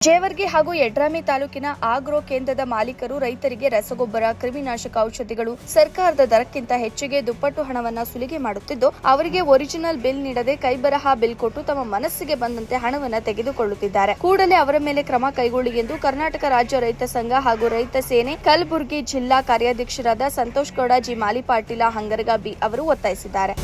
ಜೇವರ್ಗಿ ಹಾಗೂ ಯಡ್ರಾಮಿ ತಾಲೂಕಿನ ಆಗ್ರೋ ಕೇಂದ್ರದ ಮಾಲೀಕರು ರೈತರಿಗೆ ರಸಗೊಬ್ಬರ, ಕ್ರಿಮಿನಾಶಕ ಔಷಧಿಗಳು ಸರ್ಕಾರದ ದರಕ್ಕಿಂತ ಹೆಚ್ಚಿಗೆ ದುಪ್ಪಟ್ಟು ಹಣವನ್ನ ಸುಲಿಗೆ ಮಾಡುತ್ತಿದ್ದು, ಅವರಿಗೆ ಒರಿಜಿನಲ್ ಬಿಲ್ ನೀಡದೆ ಕೈಬರಹ ಬಿಲ್ ಕೊಟ್ಟು ತಮ್ಮ ಮನಸ್ಸಿಗೆ ಬಂದಂತೆ ಹಣವನ್ನ ತೆಗೆದುಕೊಳ್ಳುತ್ತಿದ್ದಾರೆ. ಕೂಡಲೇ ಅವರ ಮೇಲೆ ಕ್ರಮ ಕೈಗೊಳ್ಳಿ ಎಂದು ಕರ್ನಾಟಕ ರಾಜ್ಯ ರೈತ ಸಂಘ ಹಾಗೂ ರೈತ ಸೇನೆ ಕಲಬುರಗಿ ಜಿಲ್ಲಾ ಕಾರ್ಯಾಧ್ಯಕ್ಷರಾದ ಸಂತೋಷ್ ಗೌಡ ಜಿ ಮಾಲಿಪಾಟೀಲ ಹಂಗರಗ ಬಿ ಅವರು ಒತ್ತಾಯಿಸಿದ್ದಾರೆ.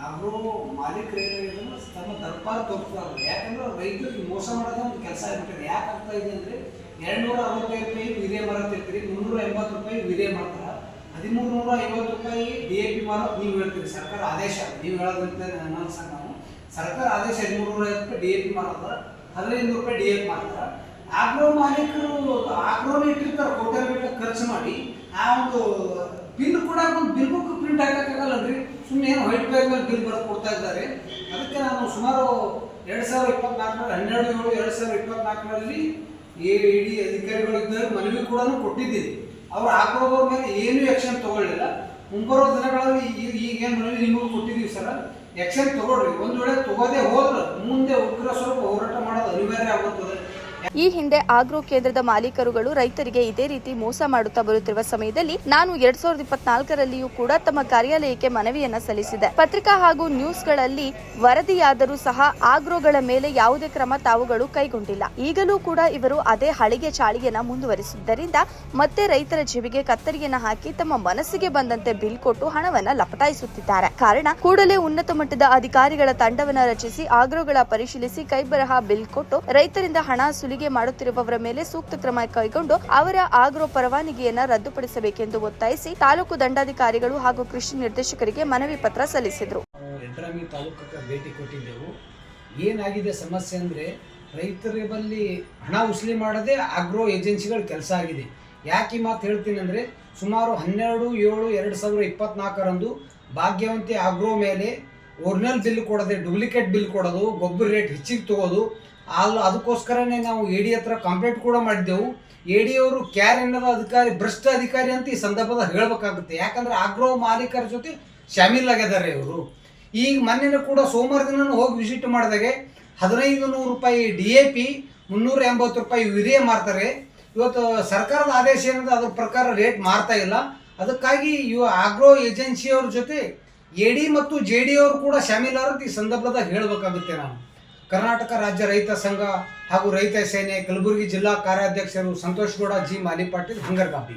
ಆಗ್ರೋ ಮಾಲೀಕರು ಏನಾಗಿದೆ ತಮ್ಮ ದರ್ಬಾರ ತೋರಿಸ್ತಾರೆ. ಯಾಕಂದ್ರೆ ರೈತರಿಗೆ ಮೋಸ ಮಾಡೋದೇ ಒಂದು ಕೆಲಸ ಆಗ್ಬಿಟ್ಟಿದೆ. ಯಾಕೆ ಆಗ್ತಾ ಇದೆ ಅಂದರೆ 265 ರೂಪಾಯಿ ವಿರೇ ಮಾರತ್ತಿರ್ತೀರಿ, 380 ರೂಪಾಯಿ ವಿರೇ ಮಾಡ್ತಾರೆ, 1350 ರೂಪಾಯಿ DAP ಮಾರೋದು ನೀವು ಹೇಳ್ತೀರಿ. ಸರ್ಕಾರ ಆದೇಶ ನೀವು ಹೇಳೋದಂತೆ ನನ್ನ ನಾವು ಸರ್ಕಾರ ಆದೇಶ 1350 ರೂಪಾಯಿ DAP ಮಾರೋದು, 15 ರೂಪಾಯಿ DAP ಮಾಡ್ತಾರೆ. ಆಗ್ರೋ ಮಾಲೀಕರು ಆಗ್ರೋನ ಇಟ್ಟಿರ್ತಾರೆ, ಕೋಟ್ಯಾಂತರ ಖರ್ಚು ಮಾಡಿ ಆ ಒಂದು ಬಿಲ್ ಕೂಡ ಒಂದು ಬಿಲ್ ಬುಕ್ ಪ್ರಿಂಟ್ ಹಾಕೋಕ್ಕಾಗಲ್ಲನ್ರಿ. ಸುಮ್ಮನೆ ಏನು ವೈಟ್ ಪೇಪರ್ ಮೇಲೆ ಬಿಲ್ ಬರೆದು ಕೊಡ್ತಾ ಇದ್ದಾರೆ. ಅದಕ್ಕೆ ನಾನು ಸುಮಾರು 2024 ಇಡಿ ಅಧಿಕಾರಿಗಳಿದ್ದಾಗ ಮನವಿ ಕೂಡ ಕೊಟ್ಟಿದ್ದೀನಿ. ಅವ್ರು ಆಗ್ರೋದ್ರ ಮೇಲೆ ಏನೂ ಆ್ಯಕ್ಷನ್ ತೊಗೊಳ್ಳಿಲ್ಲ. ಮುಂಬರುವ ದಿನಗಳಲ್ಲಿ ಈಗೇನು ಮನವಿ ನಿಮಗೂ ಕೊಟ್ಟಿದ್ದೀವಿ ಸರ್, ಆ್ಯಕ್ಷನ್ ತೊಗೊಳ್ರಿ. ಒಂದು ವೇಳೆ ತಗೋದೇ ಹೋದ್ರೆ ಮುಂದೆ ಉಗ್ರ ಸ್ವರೂಪ ಹೋರಾಟ ಮಾಡೋದು ಅನಿವಾರ್ಯ ಆಗುತ್ತದೆ. ಈ ಹಿಂದೆ ಆಗ್ರೋ ಕೇಂದ್ರದ ಮಾಲೀಕರುಗಳು ರೈತರಿಗೆ ಇದೇ ರೀತಿ ಮೋಸ ಮಾಡುತ್ತಾ ಬರುತ್ತಿರುವ ಸಮಯದಲ್ಲಿ ನಾನು 2024ರಲ್ಲಿಯೂ ಕೂಡ ತಮ್ಮ ಕಾರ್ಯಾಲಯಕ್ಕೆ ಮನವಿಯನ್ನ ಸಲ್ಲಿಸಿದೆ. ಪತ್ರಿಕಾ ಹಾಗೂ ನ್ಯೂಸ್ಗಳಲ್ಲಿ ವರದಿಯಾದರೂ ಸಹ ಆಗ್ರೋಗಳ ಮೇಲೆ ಯಾವುದೇ ಕ್ರಮ ತಾವುಗಳು ಕೈಗೊಂಡಿಲ್ಲ. ಈಗಲೂ ಕೂಡ ಇವರು ಅದೇ ಹಳಿಗೆ ಚಾಳಿಯನ್ನ ಮುಂದುವರಿಸಿದ್ದರಿಂದ ಮತ್ತೆ ರೈತರ ಜೇಬಿಗೆ ಕತ್ತರಿಯನ್ನ ಹಾಕಿ ತಮ್ಮ ಮನಸ್ಸಿಗೆ ಬಂದಂತೆ ಬಿಲ್ ಕೊಟ್ಟು ಹಣವನ್ನ ಲಪಟಾಯಿಸುತ್ತಿದ್ದಾರೆ. ಕಾರಣ ಕೂಡಲೇ ಉನ್ನತ ಮಟ್ಟದ ಅಧಿಕಾರಿಗಳ ತಂಡವನ್ನ ರಚಿಸಿ ಆಗ್ರೋಗಳ ಪರಿಶೀಲಿಸಿ ಕೈಬರಹ ಬಿಲ್ ಕೊಟ್ಟು ರೈತರಿಂದ ಹಣ ಸುಲಿಗೆ ಮಾಡುತ್ತಿರುವವರ ಮೇಲೆ ಸೂಕ್ತ ಕ್ರಮ ಕೈಗೊಂಡು ಅವರ ಆಗ್ರೋ ಪರವಾನಗಿಯನ್ನ ರದ್ದುಪಡಿಸಬೇಕೆಂದು ಒತ್ತಾಯಿಸಿ ತಾಲೂಕು ದಂಡಾಧಿಕಾರಿಗಳು ಹಾಗೂ ಕೃಷಿ ನಿರ್ದೇಶಕರಿಗೆ ಮನವಿ ಪತ್ರ ಸಲ್ಲಿಸಿದರು. ಯಡ್ರಾಮಿ ತಾಲೂಕಕ್ಕೆ ಭೇಟಿ ಕೊಟ್ಟಿದ್ದೆವು. ಏನಾಗಿದೆ ಸಮಸ್ಯೆ ಅಂದರೆ ರೈತರ ಬಳಿ ಹಣ ಉಸುಲಿ ಮಾಡದೆ ಆಗ್ರೋ ಏಜೆನ್ಸಿಗಳ ಕೆಲಸ ಆಗಿದೆ. ಯಾಕೆ ಈ ಮಾತು ಹೇಳ್ತೀನಿ ಅಂದರೆ ಸುಮಾರು 12/7/2024 ಭಾಗ್ಯವಂತಿ ಆಗ್ರೋ ಮೇಲೆ ಒರಿಜಿನಲ್ ಬಿಲ್ ಕೊಡೋದೆ ಡೂಪ್ಲಿಕೇಟ್ ಬಿಲ್ ಕೊಡೋದು, ಗೊಬ್ಬರ ರೇಟ್ ಹೆಚ್ಚಿಗೆ ತಗೋದು ಅದಕ್ಕೋಸ್ಕರನೇ ನಾವು AD ಹತ್ರ ಕಂಪ್ಲೇಂಟ್ ಕೂಡ ಮಾಡಿದ್ದೆವು. AD ಅವರು ಕ್ಯಾರ್ ಎನ್ನದ ಅಧಿಕಾರಿ ಭ್ರಷ್ಟ ಅಧಿಕಾರಿ ಅಂತ ಈ ಸಂದರ್ಭದಲ್ಲಿ ಹೇಳಬೇಕಾಗುತ್ತೆ. ಯಾಕಂದ್ರೆ ಆಗ್ರೋ ಮಾಲೀಕರ ಜೊತೆ ಶಾಮೀಲಾಗಿದ್ದಾರೆ ಇವರು. ಈಗ ಮೊನ್ನೆ ಕೂಡ ಸೋಮವಾರ ದಿನ ಹೋಗಿ ವಿಸಿಟ್ ಮಾಡಿದಾಗೆ 1500 ರೂಪಾಯಿ DAP, 380 ರೂಪಾಯಿ ವಿರೇ ಮಾರ್ತಾರೆ. ಇವತ್ತು ಸರ್ಕಾರದ ಆದೇಶ ಏನಿದೆ ಅದ್ರ ಪ್ರಕಾರ ರೇಟ್ ಮಾರ್ತಾ ಇಲ್ಲ. ಅದಕ್ಕಾಗಿ ಇವು ಆಗ್ರೋ ಏಜೆನ್ಸಿಯವ್ರ ಜೊತೆ AD ಮತ್ತು JD ಅವರು ಕೂಡ ಶಾಮೀಲಾರದು ಈ ಸಂದರ್ಭದಾಗ ಹೇಳಬೇಕಾಗುತ್ತೆ. ನಾನು ಕರ್ನಾಟಕ ರಾಜ್ಯ ರೈತ ಸಂಘ ಹಾಗೂ ರೈತ ಸೇನೆ ಕಲಬುರಗಿ ಜಿಲ್ಲಾ ಕಾರ್ಯಾಧ್ಯಕ್ಷರು ಸಂತೋಷ್ ಗೌಡ ಜಿ ಮಾಲಿಪಾಟೀಲ್ ಹಂಗರಗ ಬಿ.